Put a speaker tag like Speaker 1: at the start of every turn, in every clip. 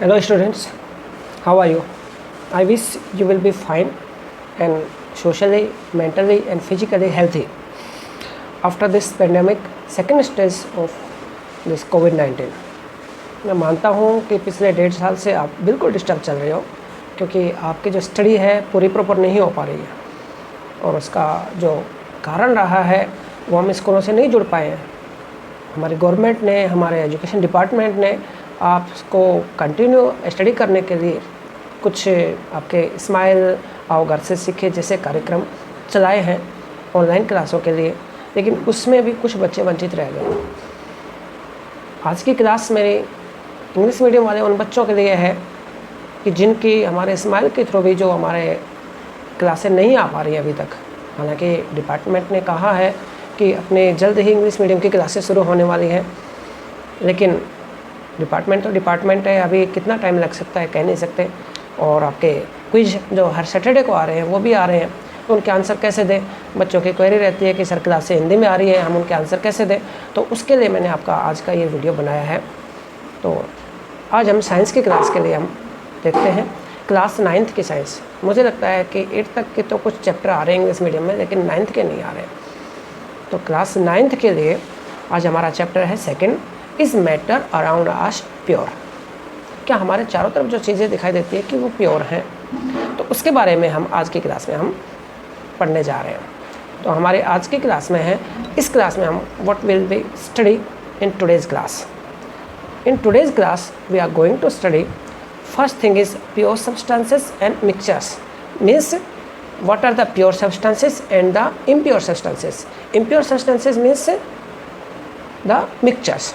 Speaker 1: Hello students, how are you? I wish you will be fine and socially, mentally and physically healthy after this pandemic second stage of this COVID-19. मैं मानता हूँ कि पिछले 1.5 साल से आप बिल्कुल डिस्टर्ब चल रहे हो क्योंकि आपकी जो स्टडी है पूरी प्रॉपर नहीं हो पा रही है और उसका जो कारण रहा है वो हम स्कूलों से नहीं जुड़ पाए हैं। हमारी गवर्नमेंट ने, हमारे एजुकेशन डिपार्टमेंट ने आपको कंटिन्यू स्टडी करने के लिए कुछ आपके स्माइल आओ घर से सीखे जैसे कार्यक्रम चलाए हैं ऑनलाइन क्लासों के लिए, लेकिन उसमें भी कुछ बच्चे वंचित रह गए। आज की क्लास मेरी इंग्लिश मीडियम वाले उन बच्चों के लिए है कि जिनकी हमारे स्माइल के थ्रू भी जो हमारे क्लासें नहीं आ पा रही अभी तक। हालांकि डिपार्टमेंट ने कहा है कि अपने जल्द ही इंग्लिश मीडियम की क्लासेस शुरू होने वाली है, लेकिन डिपार्टमेंट तो डिपार्टमेंट है, अभी कितना टाइम लग सकता है कह नहीं सकते। और आपके क्विज जो हर सैटरडे को आ रहे हैं वो भी आ रहे हैं, तो उनके आंसर कैसे दें। बच्चों की क्वेरी रहती है कि सर क्लासें हिंदी में आ रही है, हम उनके आंसर कैसे दें। तो उसके लिए मैंने आपका आज का ये वीडियो बनाया है। तो आज हम साइंस की क्लास के लिए हम देखते हैं क्लास 9th की साइंस। मुझे लगता है कि 8 तक के तो कुछ चैप्टर आ रहे हैं इंग्लिश मीडियम में, लेकिन 9th के नहीं आ रहे। तो क्लास 9th के लिए आज हमारा चैप्टर है second, is matter around us pure. क्या हमारे चारों तरफ जो चीज़ें दिखाई देती है कि वो प्योर हैं, तो उसके बारे में हम आज की क्लास में हम पढ़ने जा रहे हैं। तो हमारे आज की क्लास में है, इस क्लास में हम what will be study in today's class. In today's class we are going to study first thing is pure substances and mixtures. Means what are the pure substances and the impure substances. Impure substances means the mixtures.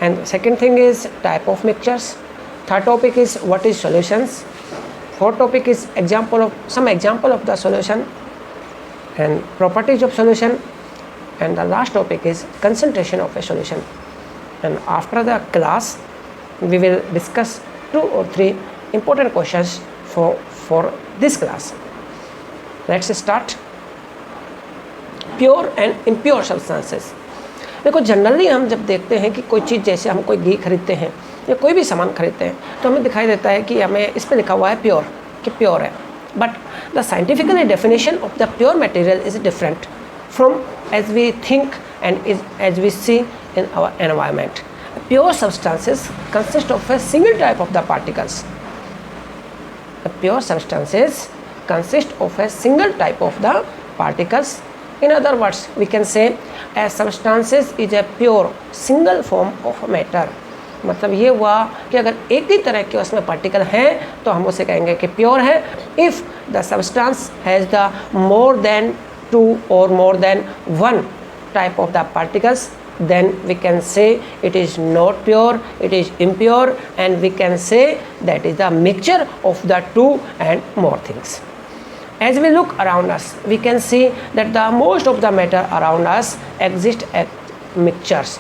Speaker 1: And second thing is type of mixtures. Third topic is what is solutions. Fourth topic is some example of the solution and properties of solution. And the last topic is concentration of a solution. And after the class we will discuss 2 or 3 important questions for this class. Let's start. Pure and impure substances. देखो generally हम जब देखते हैं कि कोई चीज़, जैसे हम कोई घी खरीदते हैं या कोई भी सामान खरीदते हैं, तो हमें दिखाई देता है कि हमें इस पर लिखा हुआ है प्योर, कि प्योर है। But the scientifically definition of the pure material is different from as we think and as we see in our environment. Pure substances consist of a single type of the particles. The pure substances consist of a single type of the particles. In other words, we can say a substances is a pure single form of matter. मतलब ये हुआ कि अगर एक ही तरह के उसमें particle हैं तो हम उसे कहेंगे कि प्योर है। If the substance has the more than 2 or more than 1 type of the particles, then we can say it is not pure, it is impure, and we can say that is the mixture of the 2 and more things. As we look around us, we can see that the most of the matter around us exist as mixtures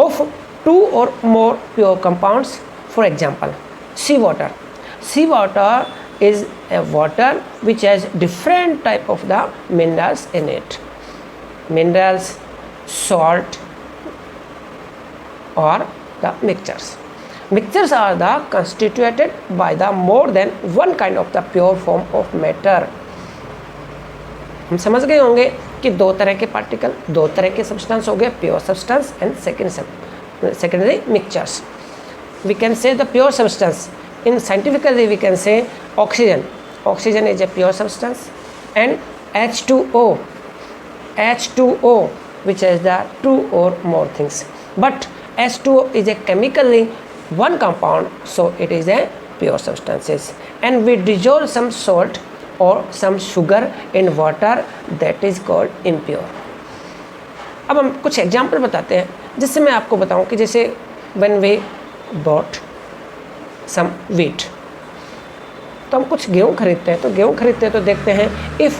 Speaker 1: of 2 or more pure compounds. For example, seawater. Seawater is a water which has different type of the minerals in it. Minerals, salt, or the mixtures. Mixtures are the constituted by the more than one kind of the pure form of matter. हम समझ गए होंगे कि 2 तरह के particle, 2 तरह के substance हो गए, pure substance and secondary mixtures. We can say the pure substance in scientifically we can say oxygen. Oxygen is a pure substance and H2O which has the 2 or more things. But H2O is a chemically one compound, so it is a pure substances. And we dissolve some salt or some sugar in water, that is called impure. अब हम कुछ example बताते हैं जिससे मैं आपको बताऊं कि जैसे when we bought some wheat, तो हम कुछ गेहूँ खरीदते हैं, तो गेहूँ खरीदते हैं तो देखते हैं if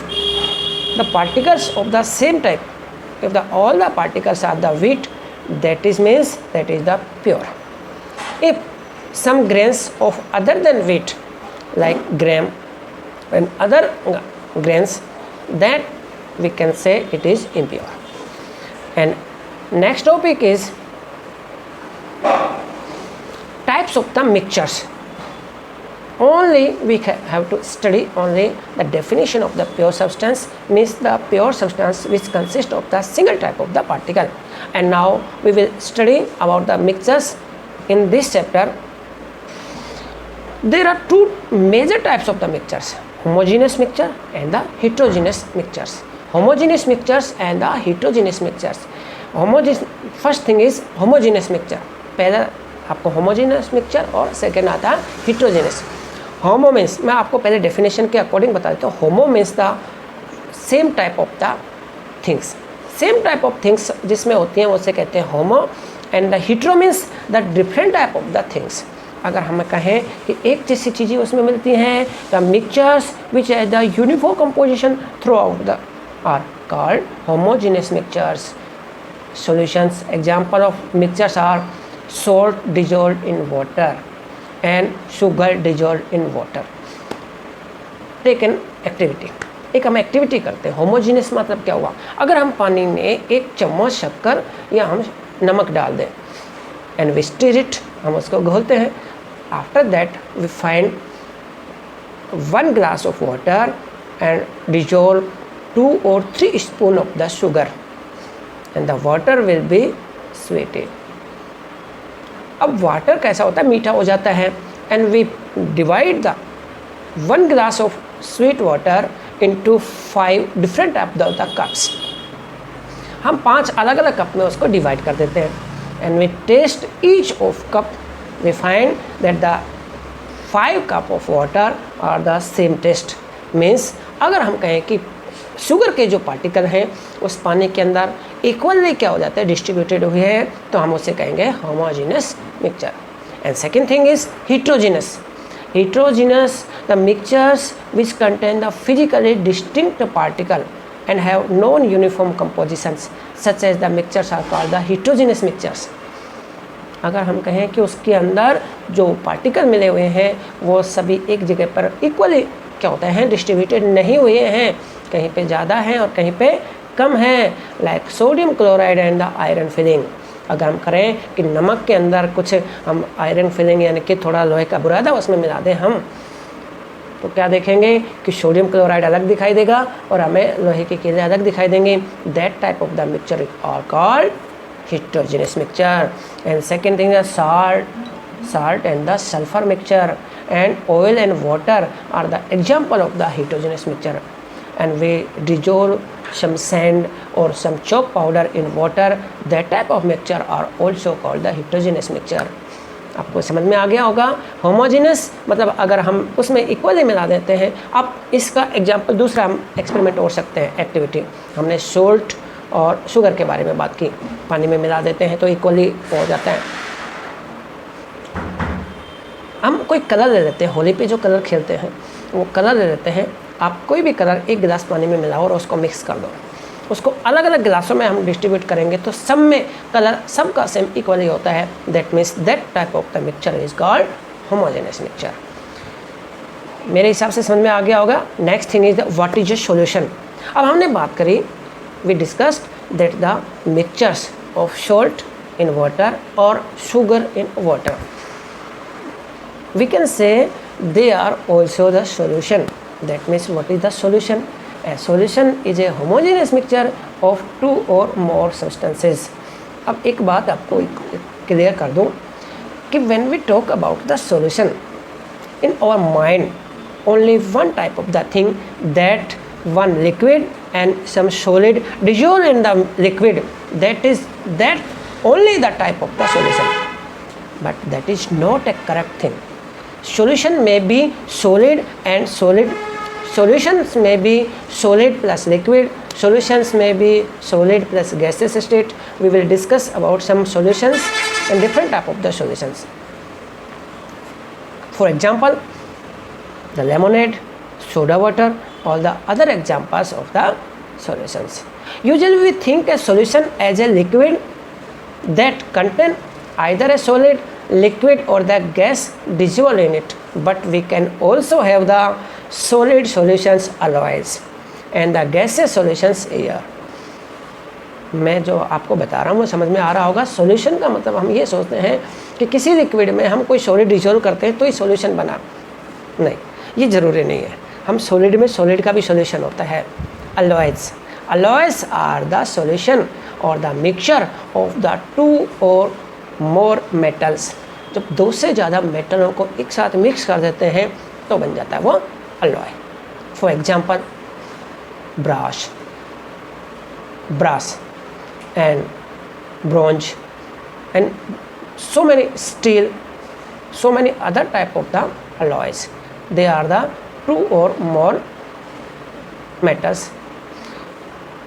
Speaker 1: the particles of the same type, if all the particles are the wheat, that is means that is the pure. If some grains of other than wheat like gram and other grains, that we can say it is impure. And next topic is types types of the mixtures. Only we have to study only the definition of the pure substance, means the pure substance which consists of the single type of the particle. And now we will study about the mixtures in this chapter. There are two major types of the mixtures, homogeneous mixture and the heterogeneous mixtures. Homogeneous mixtures and the heterogeneous mixtures. First thing is homogeneous mixture, पहला आपको homogeneous mixture और second आता है heterogeneous. होमो means मैं आपको पहले definition के according बता देता हूँ. Homo means the same type of the things, same type of things जिसमें होती हैं उसे कहते हैं homo. And the hetero means the different type of the things. अगर हम कहें कि एक जैसी चीज़ें उसमें मिलती हैं, the mixtures which has the uniform composition throughout the are called homogeneous mixtures. Solutions example of mixtures are salt dissolved in water and sugar dissolved in water. Take an activity. एक हम activity करते हैं. Homogeneous मतलब क्या हुआ, अगर हम पानी में एक चम्मच शक्कर या हम नमक डाल दें एंड वी स्टीर इट, हम उसको घोलते हैं. After that we find 1 glass of water and dissolve 2 or 3 spoon of the sugar and the water will be sweeted. अब वाटर कैसा होता है, मीठा हो जाता है. And we divide the 1 glass of sweet water into 5 different type of the cups. हम 5 अलग अलग कप में उसको डिवाइड कर देते हैं. And we test each of cup, we find that the 5 cup of water are the same test. Means अगर हम कहें कि शुगर के जो पार्टिकल हैं उस पानी के अंदर इक्वली क्या हो जाता है, डिस्ट्रीब्यूटेड हुए हैं, तो हम उसे कहेंगे homogeneous mixture. And second thing is heterogeneous. Heterogeneous, the mixtures which contain the physically distinct particle and have non-uniform compositions, such as the mixtures are called the heterogeneous mixtures. अगर हम कहें कि उसके अंदर जो पार्टिकल मिले हुए हैं वो सभी एक जगह पर इक्वली क्या होते हैं, डिस्ट्रीब्यूटेड नहीं हुए हैं, कहीं पे ज़्यादा हैं और कहीं पे कम हैं. Like sodium chloride and the iron filling. अगर हम करें कि नमक के अंदर कुछ हम आयरन फिलिंग यानी कि थोड़ा लोहे का बुरादा उसमें मिला दें हम, तो क्या देखेंगे कि सोडियम क्लोराइड अलग दिखाई देगा और हमें लोहे की कीलें अलग दिखाई देंगी. That type of the mixture are called heterogeneous mixture. And second thing is salt and the sulfur mixture and oil and water are the example of the heterogeneous mixture. And we dissolve some sand or some chalk powder in water. That type of mixture are also called the heterogeneous mixture. आपको समझ में आ गया होगा. Homogeneous मतलब अगर हम उसमें equally मिला देते हैं. अब इसका एग्जाम्पल दूसरा हम एक्सपेरिमेंट और सकते हैं. एक्टिविटी हमने सोल्ट और शुगर के बारे में बात की, पानी में मिला देते हैं तो इक्वली हो जाता है. हम कोई कलर ले लेते हैं, होली पे जो कलर खेलते हैं वो कलर ले लेते हैं. आप कोई भी कलर एक गिलास पानी में मिलाओ और उसको मिक्स कर दो, उसको अलग अलग गिलासों में हम डिस्ट्रीब्यूट करेंगे तो सब में कलर सबका सेम इक्वली होता है. That means that type of the mixture is called homogeneous mixture. मेरे हिसाब से समझ में आ गया होगा. Next thing is what is a solution. अब हमने बात करी, we discussed that the mixtures of salt in water or sugar in water, we can say they are also the solution. That means what is the solution? A solution is a homogeneous mixture of 2 or more substances. अब एक बात आपको clear कर दूं कि when we talk about the solution in our mind only one type of the thing, that one liquid and some solid dissolved in the liquid, that only the type of the solution. But that is not a correct thing. Solution may be solid and solid. Solutions may be solid plus liquid. Solutions may be solid plus gaseous state. We will discuss about some solutions and different type of the solutions. For example, the lemonade, soda water, all the other examples of the solutions. Usually we think a solution as a liquid that contain either a solid, liquid or the gas dissolved in it, but we can also have the solid solutions otherwise and the gaseous solutions here. मैं जो आपको बता रहा हूँ वो समझ में आ रहा होगा। सॉल्यूशन का मतलब हम ये सोचते हैं कि किसी लिक्विड में हम कोई सॉलिड डिसॉल्व करते हैं तो ही सॉल्यूशन बना, नहीं, ये ज़रूरी नहीं है। हम सॉलिड में सॉलिड का भी सॉल्यूशन होता है। अलॉयज़ आर द सॉल्यूशन और द मिक्सचर ऑफ द 2 और मोर मेटल्स। जब 2 से ज़्यादा मेटलों को एक साथ मिक्स कर देते हैं तो बन जाता है वो alloy. For example brass and bronze and so many steel, so many other type of the alloys. They are the 2 or more metals.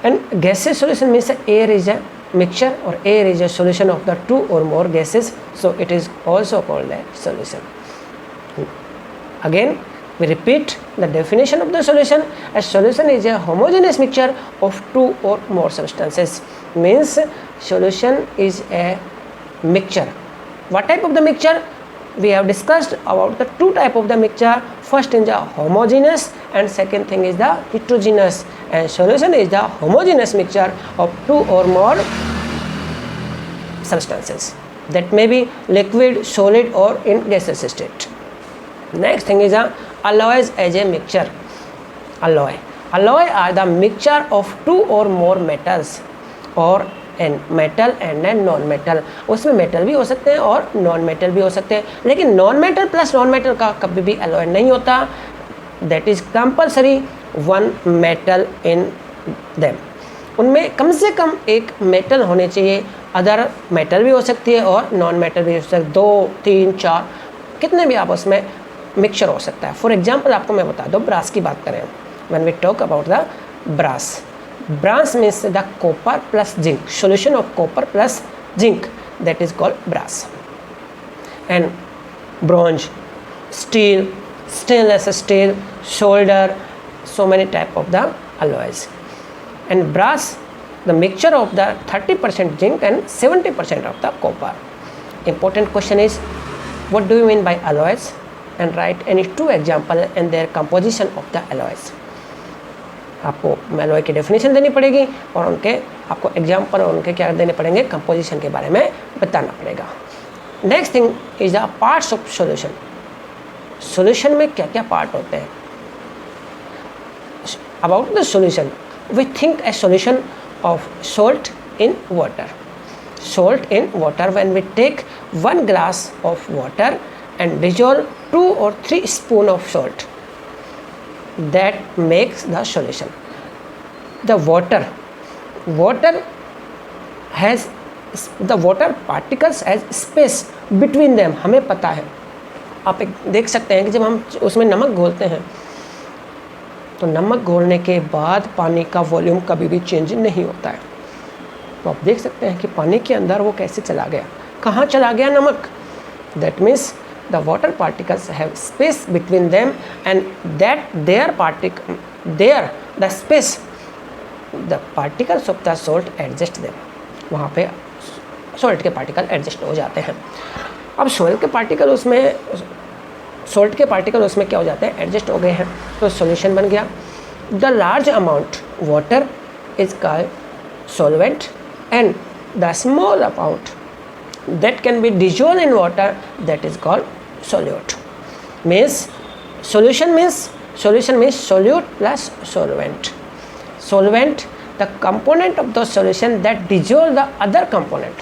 Speaker 1: And gaseous solution means air is a mixture or air is a solution of the 2 or more gases, so it is also called a solution. Again we repeat the definition of the solution. A solution is a homogeneous mixture of 2 or more substances. Means solution is a mixture. What type of the mixture? We have discussed about the 2 type of the mixture. First is the homogeneous and second thing is the heterogeneous. And solution is the homogeneous mixture of 2 or more substances. That may be liquid, solid or in gaseous state. Next thing is the alloys as a mixture. Alloy are the mixture of 2 or more metals और metal and non metal. उसमें metal भी हो सकते हैं और non metal भी हो सकते हैं, लेकिन non metal plus non metal का कभी भी अलॉय नहीं होता. That is compulsory 1 metal in them. उनमें कम से कम एक मेटल होने चाहिए. अदर मेटल भी हो सकती है और नॉन मेटल भी हो सकती है. 2, 3, 4 कितने भी आप उसमें मिक्सचर हो सकता है. फॉर एग्जाम्पल आपको मैं बता दूँ, ब्रास की बात करें. When we talk about the brass means the copper plus zinc, solution of copper plus zinc, that is called brass. And bronze, steel, stainless steel, solder, so many type of the alloys. And brass, the mixture of the 30% zinc and 70% of the copper. Important question is, what do you mean by alloys? And write any 2 example and their composition of the alloys. आपको alloy की definition देनी पड़ेगी और उनके आपको example और उनके क्या देने पड़ेंगे, कंपोजिशन के बारे में बताना पड़ेगा. Next thing is the parts of solution. Solution में क्या क्या पार्ट होते हैं. About the solution, we think a solution of salt in water. Salt in water, when we take 1 glass of water and dissolve 2 or 3 spoon of salt, that makes the solution. The water has the water particles has space between them. हमें पता है, आप एक देख सकते हैं कि जब हम उसमें नमक घोलते हैं तो नमक घोलने के बाद पानी का वॉल्यूम कभी भी चेंज नहीं होता है. तो आप देख सकते हैं कि पानी के अंदर वो कैसे चला गया, कहाँ चला गया नमक. That means the water particles have space between them and that the space, the particles of the salt adjust them. वहाँ पे salt के particle adjust हो जाते हैं. अब salt के particle उसमें क्या हो जाते हैं, adjust हो गए हैं, तो solution बन गया. The large amount water is called solvent and the small amount that can be dissolved in water, that is called solute. Solution means solute plus solvent. Solvent, the component of the solution that dissolve the other component.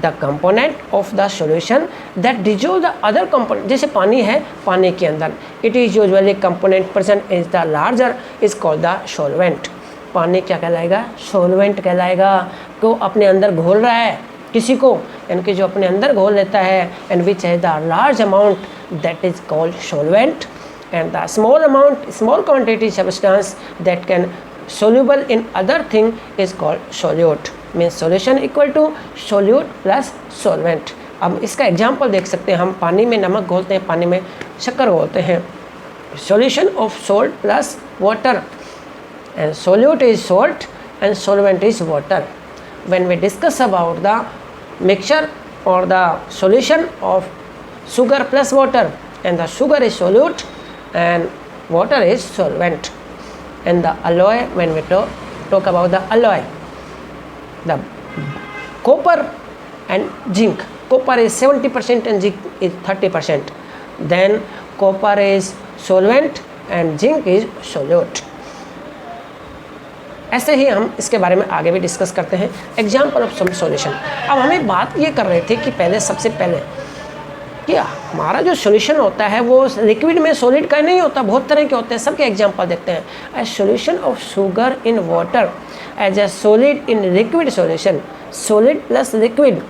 Speaker 1: The component of the solution that dissolve the other component. जैसे पानी है, पानी के अंदर it is usually component present is the larger is called the solvent. पानी क्या कहलाएगा, solvent कहलाएगा. तो अपने अंदर घोल रहा है किसी को, यानी कि जो अपने अंदर घोल लेता है, and which has the large amount, that is called solvent. And the small quantity substance that can soluble in other thing is called solute. Means solution equal to solute plus solvent. अब इसका example देख सकते हैं. हम पानी में नमक घोलते हैं, पानी में शक्कर घोलते हैं. Solution of salt plus water, and solute is salt and solvent is water. When we discuss about the mixture or the solution of sugar plus water, and the sugar is solute and water is solvent. And the alloy, when we talk about the alloy, the copper and zinc. Copper is 70% and zinc is 30%. Then copper is solvent and zinc is solute. ऐसे ही हम इसके बारे में आगे भी discuss करते हैं. Example of some solution. अब हमें बात ये कर रहे थे कि पहले सबसे पहले कि हमारा जो सॉल्यूशन होता है वो लिक्विड में सॉलिड का नहीं होता, बहुत तरह के होते हैं. सबके एग्जाम्पल देखते हैं. A solution of sugar in water as a solid in liquid solution. Solid plus liquid.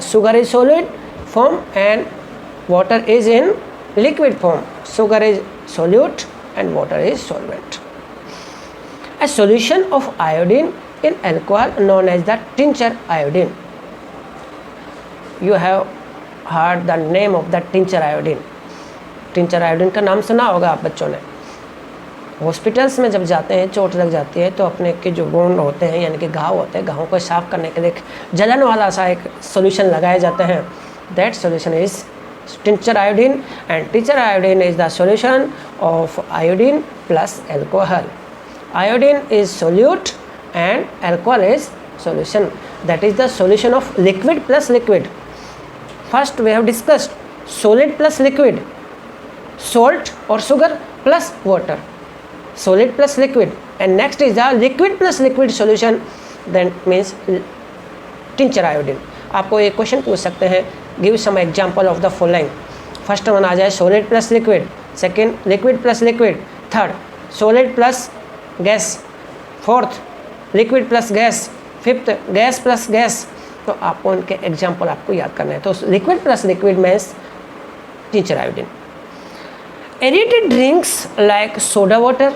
Speaker 1: Sugar is solid form and water is in liquid form. Sugar is solute and water is solvent. A solution of iodine in alcohol known as the tincture iodine. You have heard the name of the tincture iodine. tincture iodine का नाम सुना होगा आप बच्चों ने. Hospitals में जब जाते हैं, चोट लग जाती है, तो अपने के जो वुंड होते हैं यानी कि घाव होते हैं, घावों को साफ करने के लिए जलन वाला सा एक सोल्यूशन लगाए जाते हैं. That solution is tincture iodine and tincture iodine is the solution of iodine plus alcohol. Iodine is solute and alcohol is solution. That is the solution of liquid plus liquid. First we have discussed solid plus liquid, salt और sugar plus water. Solid plus liquid, and next is the liquid plus liquid solution, then means tincture iodine. आपको एक question पूछ सकते हैं, give some example of the following. First one आ जाए solid plus liquid, second liquid plus liquid, third solid plus gas, fourth liquid plus gas, fifth gas plus gas. तो आपको उनके एग्जाम्पल आपको याद करना है. तो liquid plus liquid means tincture iodine. Aerated drinks like soda water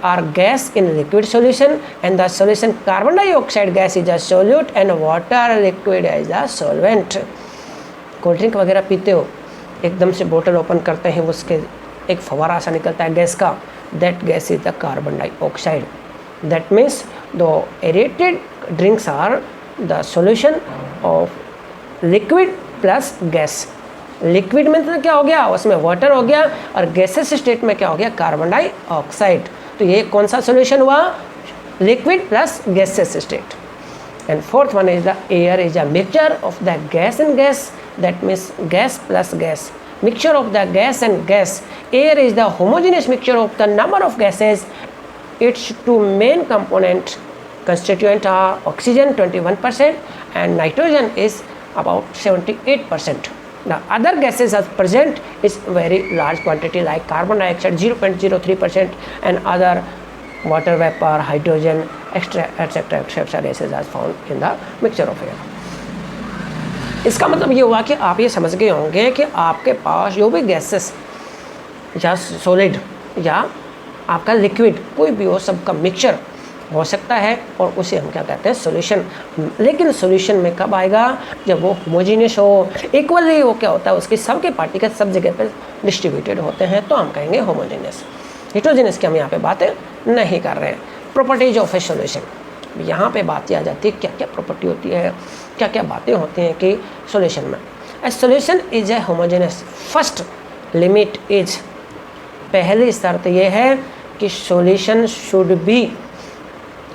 Speaker 1: are gas in liquid solution, and the solution carbon dioxide gas is a solute and water liquid is a solvent. Cold drink वगैरह पीते हो, एकदम से बोतल open करते हैं, उसके एक फवारा सा निकलता है गैस का. That gas is the carbon dioxide. That means the aerated drinks are the solution of liquid plus gas. Liquid में तो क्या हो गया, उसमें वाटर हो गया, और गैसेस स्टेट में क्या हो गया, कार्बन डाइऑक्साइड. तो ये कौन सा सॉल्यूशन हुआ, liquid plus gases state. And fourth one is the air is a mixture of the gas and gas. That means gas plus gas, mixture of the gas and gas. Air is the homogeneous mixture of the number of gases. It's two main component constituent are oxygen 21% and nitrogen is about 78%. The other gases are present is very large quantity like carbon dioxide 0.03% and other water vapor, hydrogen, etc. gases are found in the mixture of air. इसका मतलब ये हुआ कि आप ये समझ गए होंगे कि आपके पास जो भी गैसेस या सॉलिड या आपका लिक्विड कोई भी हो, सबका मिक्सचर हो सकता है और उसे हम क्या कहते हैं, सॉल्यूशन. लेकिन सॉल्यूशन में कब आएगा, जब वो होमोजीनियस हो, इक्वली वो क्या होता है, उसके सबके पार्टिकल सब जगह पर डिस्ट्रीब्यूटेड होते हैं, तो हम कहेंगे होमोजीनियस. हेटेरोजेनियस की हम यहाँ पे बातें नहीं कर रहे हैं. प्रॉपर्टीज ऑफ ए सॉल्यूशन, यहाँ पे बात आ जाती है क्या क्या प्रॉपर्टी होती है, क्या क्या बातें होती हैं कि सॉल्यूशन में. ए solution is a homogeneous. First limit is, पहली शर्त ये है कि solution should be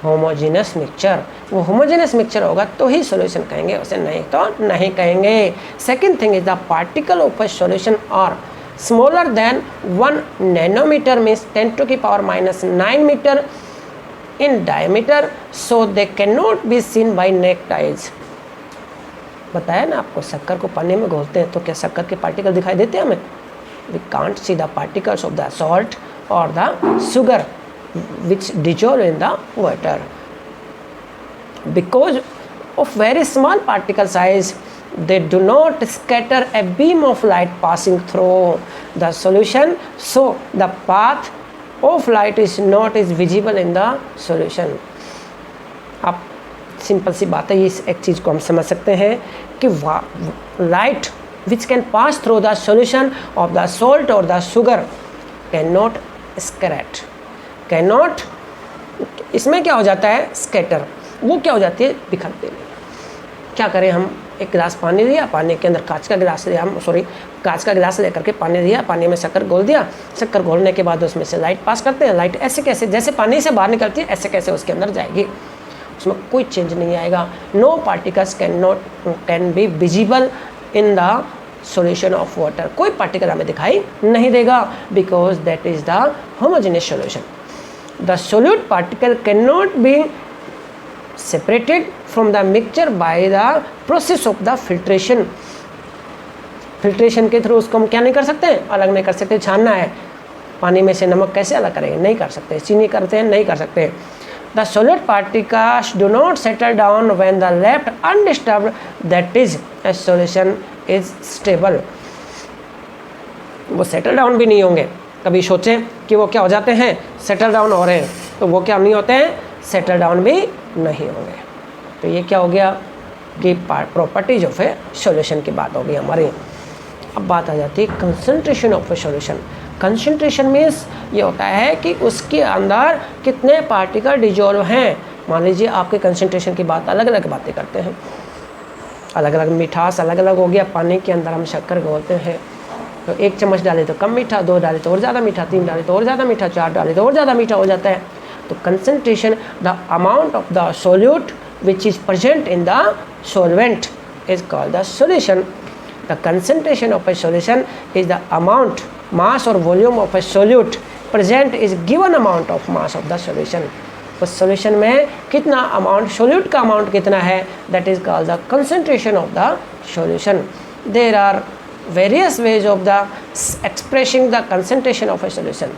Speaker 1: homogeneous mixture. वो होमोजेनस मिक्सचर होगा तो ही सॉल्यूशन कहेंगे, उसे नहीं तो नहीं कहेंगे. Second thing is the particle of a solution are smaller than 1 nanometer means 10⁻⁹ meter in diameter, so they can not be seen by naked eyes. बताया ना आपको, शक्कर को पानी में घोलते हैं तो क्या शक्कर के पार्टिकल दिखाई देते हैं हमें? We can't see the particles of the salt और the sugar which dissolve in the water. Because of very small particle size, they do not scatter a beam of light passing through the solution, so the path of light is not visible in the solution. अब simple सी बात है, इस एक चीज़ को हम समझ सकते हैं कि light which can pass through the solution of the salt or the sugar cannot scatter. Cannot, इसमें क्या हो जाता है, स्कैटर. वो क्या हो जाती है, बिखरते नहीं. क्या करें हम, एक गिलास पानी लिया, पानी के अंदर कांच का गिलास लिया, कांच का गिलास लेकर के पानी लिया, पानी में शक्कर घोल दिया, शक्कर घोलने के बाद उसमें से लाइट पास करते हैं. लाइट ऐसे कैसे, जैसे पानी से बाहर निकलती है ऐसे कैसे उसके अंदर जाएगी. उसमें कोई चेंज नहीं आएगा। No particles can be visible in the solution of water, कोई पार्टिकल हमें दिखाई नहीं देगा, because that is the homogeneous solution. The solute particle can not be separated from the mixture by the process of the filtration। Filtration के through उसको हम क्या नहीं कर सकते, अलग नहीं कर सकते। छानना है, पानी में से नमक कैसे अलग करेंगे, नहीं कर सकते। चीनी करते हैं, नहीं कर सकते। The solute particles do not settle down when the left undisturbed, that is a solution is stable। वो सेटल डाउन भी नहीं होंगे। कभी सोचें कि वो क्या हो जाते हैं, सेटल डाउन हो रहे हैं, तो वो क्या नहीं होते हैं, सेटल डाउन भी नहीं होंगे। तो ये क्या हो गया कि प्रॉपर्टीज ऑफ ए सॉल्यूशन की बात हो गई हमारी। अब बात आ जाती है concentration of a solution. Concentration means ये होता है कि उसके अंदर कितने पार्टिकल डिजोल्व हैं। मान लीजिए आपके कंसंट्रेशन की बात, अलग अलग बातें करते हैं, अलग अलग मिठास अलग अलग हो गया। पानी के अंदर हम शक्कर घोलते हैं, तो 1 चम्मच डाले तो कम मीठा, 2 डाले तो और ज़्यादा मीठा, 3 डाले तो और ज़्यादा मीठा, 4 डाले तो और ज़्यादा मीठा हो जाता है। तो concentration, the amount of the solute which is present in the solvent is called the solution। The concentration of a solution is the amount, mass or volume of a solute present is given amount of mass of the solution। उस solution में कितना amount, solute का amount कितना है, that is called the concentration of the solution। There are various ways of the expressing the concentration of a solution,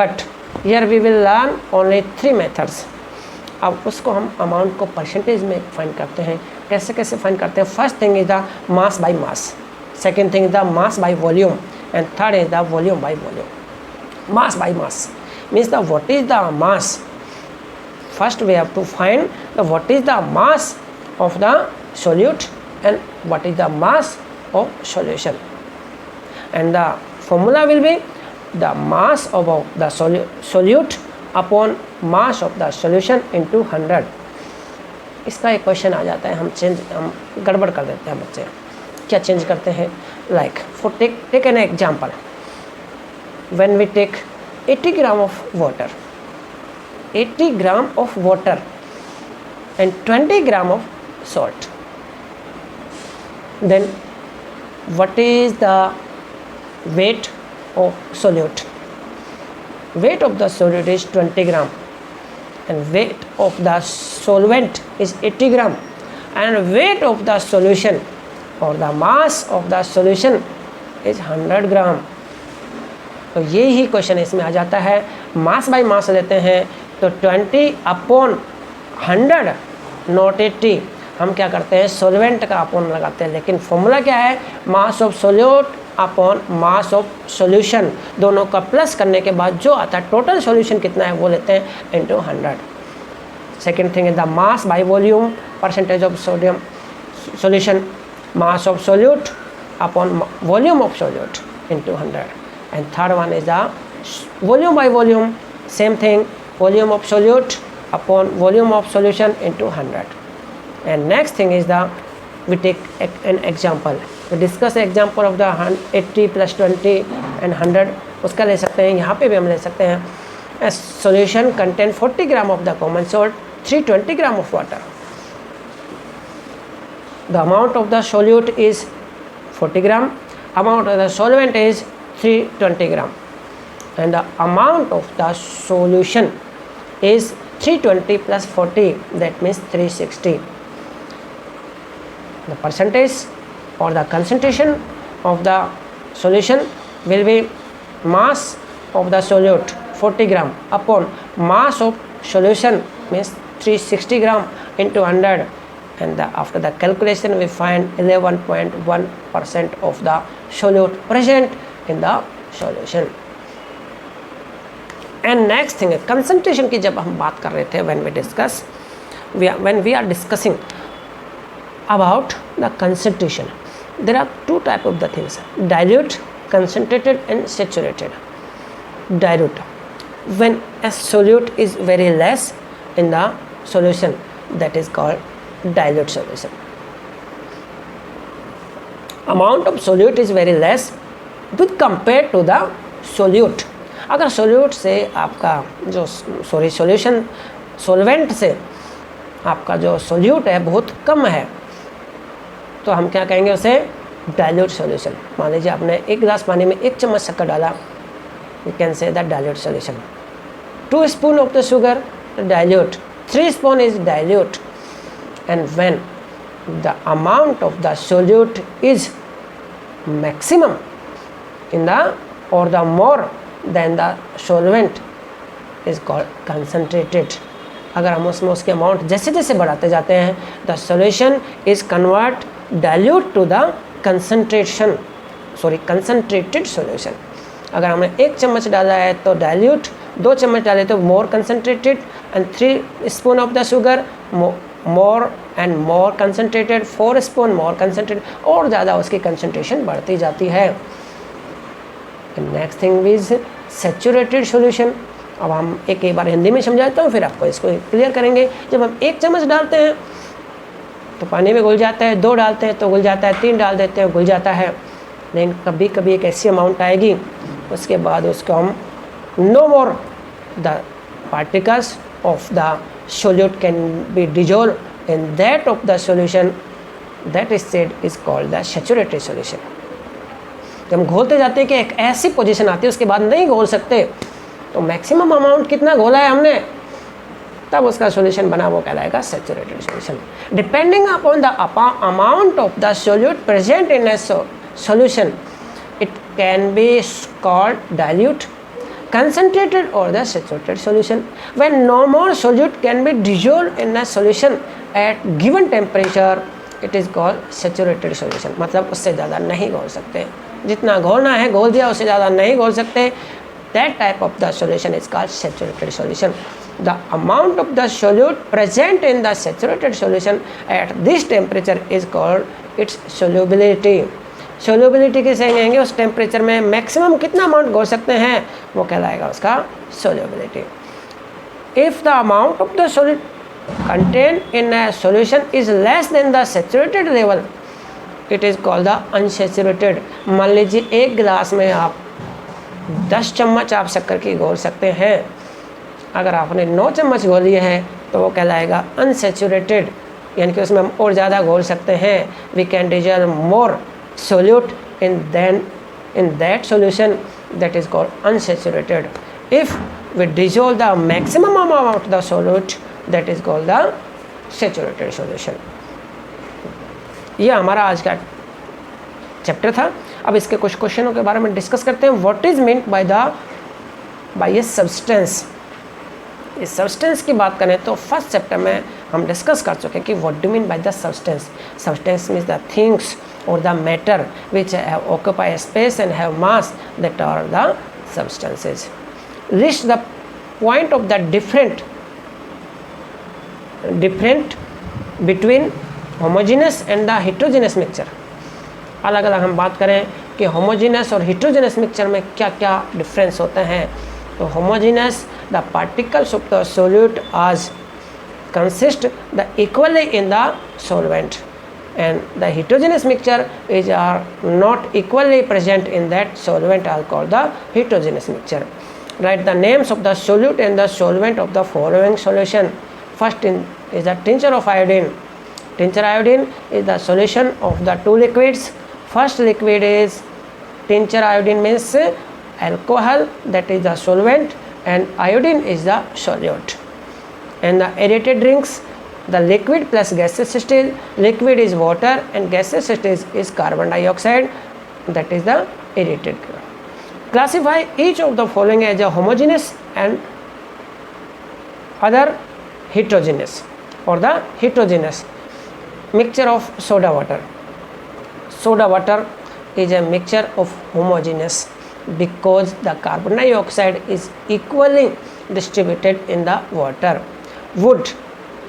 Speaker 1: but here we will learn only 3 methods। अब उसको हम amount को percentage में find करते हैं। कैसे कैसे फाइंड करते हैं? First thing is the mass by mass, second thing is the mass by volume, and third is the volume by volume. Mass by mass means the what is the mass. First we have to find the what is the mass of the solute and what is the mass of solution, and the formula will be the mass of the solute upon mass of the solution into 100। इसका एक question आ जाता है, हम गड़बड़ कर देते हैं बच्चे। क्या चेंज करते हैं? Like for take an example, when we take 80 gram of water, 80 gram of water and 20 gram of salt, then what is the weight of solute? Weight of the solute is 20 gram and weight of the solvent is 80 gram and weight of the solution or the mass of the solution is 100 gram। तो ये ही question इसमें आ जाता है। मास by मास लेते हैं तो 20 upon 100 not 80। हम क्या करते हैं, सोलवेंट का अपॉन लगाते हैं, लेकिन फॉर्मूला क्या है, mass of solute upon mass of solution. दोनों का प्लस करने के बाद जो आता है टोटल सॉल्यूशन कितना है वो लेते हैं into 100। Second thing is the mass by volume, percentage of sodium solution, mass of solute upon volume of solute into 100। And third one is the volume by volume, same thing, volume of solute upon volume of solution into 100। And next thing is the we take an example, we discuss example of the 80 plus 20 and 100। उसका ले सकते हैं, यहाँ पे भी हम ले सकते हैं। A solution contain 40 gram of the common salt, 320 gram of water। The amount of the solute is 40 gram, amount of the solvent is 320 gram, and the amount of the solution is 320 plus 40, that means 360। The percentage or the concentration of the solution will be mass of the solute 40 gram upon mass of solution means 360 gram into 100, and after the calculation we find 11.1% of the solute present in the solution। And next thing, concentration की जब हम बात कर रहे थे, when we are discussing about the concentration, there are two type of the things, dilute, concentrated and saturated। Dilute, when a solute is very less in the solution, that is called dilute solution। Amount of solute is very less with compared to the solute। अगर solute से आपका जो solution solvent से आपका जो solute है बहुत कम है तो हम क्या कहेंगे उसे डाइल्यूट सॉल्यूशन। मान लीजिए आपने 1 गिलास पानी में 1 चम्मच शक्कर डाला, you can say the dilute solution. 2 spoon of the sugar dilute, 3 spoon is dilute, and when the amount of the solute is maximum in the or the more than the solvent is called concentrated। अगर हम उसमें उसके amount जैसे जैसे बढ़ाते जाते हैं the solution is convert dilute to the concentrated solution. अगर हमने 1 चम्मच डाला है तो डाइल्यूट, 2 चम्मच डाले तो more concentrated, and 3 spoon of the sugar more and more concentrated, 4 spoon more concentrated, और ज़्यादा उसकी कंसनट्रेशन बढ़ती जाती है। Next thing is saturated solution. अब हम एक बार हिंदी में समझाता हूँ फिर आपको इसको क्लियर करेंगे। जब हम 1 चम्मच डालते हैं तो पानी में घुल जाता है, 2 डालते हैं तो घुल जाता है, 3 डाल देते हैं घुल जाता है, लेकिन कभी कभी एक ऐसी अमाउंट आएगी उसके बाद उसको हम no more the particles of the solute can be dissolve in that of the solution, that is said is called the saturated solution. जब हम घोलते जाते हैं कि एक ऐसी पोजीशन आती है उसके बाद नहीं घोल सकते, तो मैक्सिमम अमाउंट कितना घोला है हमने तब उसका सॉल्यूशन बना, वो कहलाएगा saturated solution. Depending upon the amount of the solute present in A solution, it can be called dilute, concentrated or the saturated solution. When no more solute can be dissolved in a solution at given temperature, it is called saturated solution। मतलब उससे ज़्यादा नहीं घोल सकते, जितना घोलना है घोल दिया, उससे ज़्यादा नहीं घोल सकते। That type of the solution is called saturated solution। The amount of the solute present in the saturated solution at this temperature is called its solubility। Solubility किसे कहेंगे? उस टेम्परेचर में मैक्सिमम कितना अमाउंट घोल सकते हैं वो कहलाएगा उसका solubility. If the amount of the solute contain in A solution is less than the saturated level, it is called the unsaturated. मान लीजिए 1 गिलास में आप 10 चम्मच आप शक्कर की घोल सकते हैं, अगर आपने 9 चम्मच घोली है तो वो कहलाएगा अनसैचुरेटेड, यानी कि उसमें हम और ज़्यादा घोल सकते हैं। We can dissolve more solute in that solution, that is called unsaturated। If we dissolve the maximum amount of the solute, that is called the saturated solution। यह हमारा आज का चैप्टर था। अब इसके कुछ क्वेश्चनों के बारे में डिस्कस करते हैं। What is meant by a substance. इस सब्सटेंस की बात करें तो फर्स्ट चैप्टर में हम डिस्कस कर चुके हैं कि what do mean by the substance. Substance means the things or the matter which have occupy space and have mass, that are the substances। List the point of the different between homogeneous and the heterogeneous mixture। अलग अलग हम बात करें कि homogeneous और heterogeneous mixture में क्या क्या डिफरेंस होते हैं। तो homogeneous, the particles of the solute as consist the equally in the solvent, and the heterogeneous mixture which are not equally present in that solvent are called the heterogeneous mixture। Write the names of the solute and the solvent of the following solution। First is the tincture of iodine। Tincture iodine is the solution of the 2 liquids। First liquid is tincture iodine means alcohol, that is the solvent, and iodine is the solute। And the aerated drinks, the liquid plus gaseous state, liquid is water and gaseous state is carbon dioxide, that is the aerated। Classify each of the following as a homogeneous and other heterogeneous, or the heterogeneous mixture of soda water। Soda water is a mixture of homogeneous because the carbon dioxide is equally distributed in the water। Wood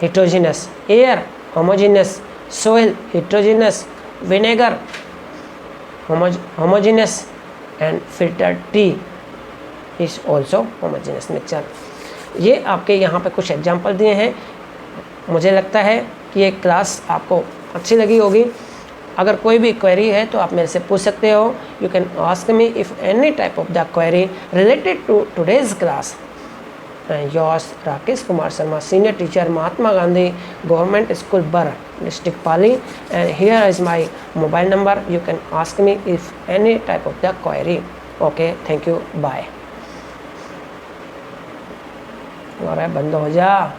Speaker 1: heterogeneous, air homogeneous, soil heterogeneous, vinegar homogeneous, and filtered tea is also homogeneous mixture। ये आपके यहाँ पे कुछ example दिए हैं। मुझे लगता है कि ये क्लास आपको अच्छी लगी होगी। अगर कोई भी क्वेरी है तो आप मेरे से पूछ सकते हो। You can ask me if any type of the query related to today's class. Yours Rakesh Kumar Sharma, senior teacher, Mahatma Gandhi Government School, Bar, district Pali. And here is my mobile number. You can ask me if any type of the query. Okay, thank you, bye. और बंद हो जा।